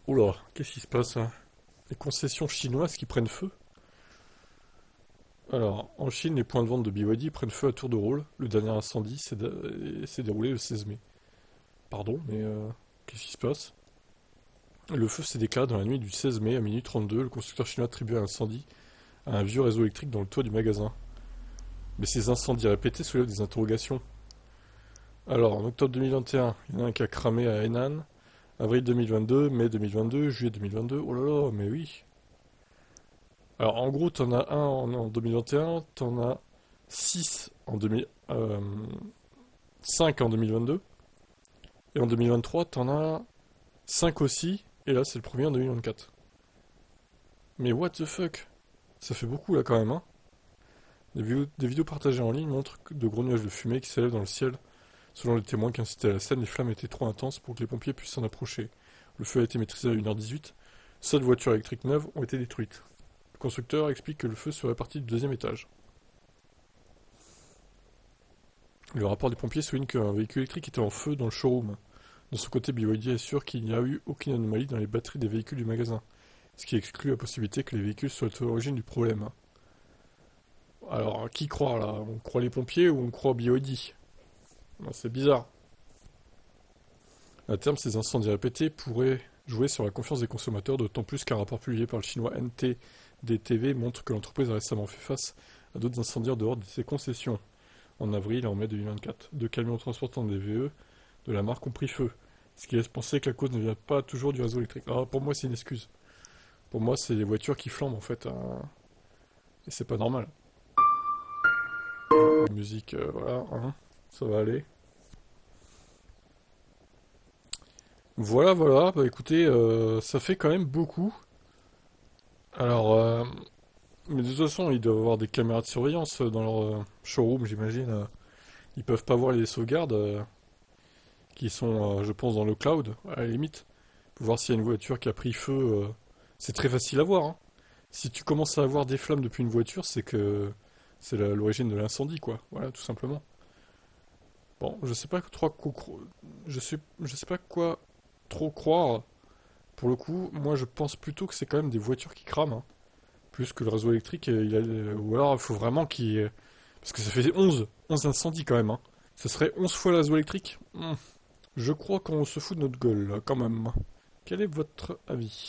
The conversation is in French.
Oula, qu'est-ce qui se passe là? Les concessions chinoises qui prennent feu? Alors, en Chine, les points de vente de BYD prennent feu à tour de rôle. Le dernier incendie s'est déroulé le 16 mai. Pardon, mais qu'est-ce qui se passe? Le feu s'est déclaré dans la nuit du 16 mai à minuit 32. Le constructeur chinois attribuait l'incendie à un vieux réseau électrique dans le toit du magasin. Mais ces incendies répétés soulèvent des interrogations. Alors, en octobre 2021, il y en a un qui a cramé à Henan. Avril 2022, mai 2022, juillet 2022. Oh là là, mais oui. Alors, en gros, t'en as un en 2021, t'en as 6 en 2000, 5 en 2022, et en 2023, t'en as 5 aussi, et là, c'est le premier en 2024. Mais what the fuck? Ça fait beaucoup là quand même, hein? Des vidéos partagées en ligne montrent de gros nuages de fumée qui s'élèvent dans le ciel. Selon les témoins qui incitaient à la scène, les flammes étaient trop intenses pour que les pompiers puissent s'en approcher. Le feu a été maîtrisé à 1h18. 7 voitures électriques neuves ont été détruites. Le constructeur explique que le feu serait parti du deuxième étage. Le rapport des pompiers souligne qu'un véhicule électrique était en feu dans le showroom. De son côté, BYD assure qu'il n'y a eu aucune anomalie dans les batteries des véhicules du magasin, ce qui exclut la possibilité que les véhicules soient à l'origine du problème. Alors, à qui croire là? On croit les pompiers ou on croit BYD? C'est bizarre. À terme, ces incendies répétés pourraient jouer sur la confiance des consommateurs, d'autant plus qu'un rapport publié par le chinois NTDTV montre que l'entreprise a récemment fait face à d'autres incendies en dehors de ses concessions. En avril et en mai 2024, deux camions transportant des VE de la marque ont pris feu, ce qui laisse penser que la cause ne vient pas toujours du réseau électrique. Ah, pour moi, c'est une excuse. Pour moi, c'est les voitures qui flambent en fait, hein, et c'est pas normal. La musique, voilà, hein, ça va aller. Voilà, voilà, bah écoutez, ça fait quand même beaucoup. Alors, mais de toute façon, ils doivent avoir des caméras de surveillance dans leur showroom, j'imagine. Ils peuvent pas voir les sauvegardes qui sont, je pense, dans le cloud, à la limite. Pour voir s'il y a une voiture qui a pris feu. C'est très facile à voir, hein. Si tu commences à avoir des flammes depuis une voiture, c'est que c'est l'origine de l'incendie, quoi. Voilà, tout simplement. Bon, je sais pas trop je sais pas quoi trop croire. Pour le coup, moi je pense plutôt que c'est quand même des voitures qui crament, hein. Plus que le réseau électrique, ou alors il faut vraiment qu'il... Parce que ça fait 11 incendies quand même, hein. Ça serait 11 fois le réseau électrique. Je crois qu'on se fout de notre gueule, là, quand même. Quel est votre avis?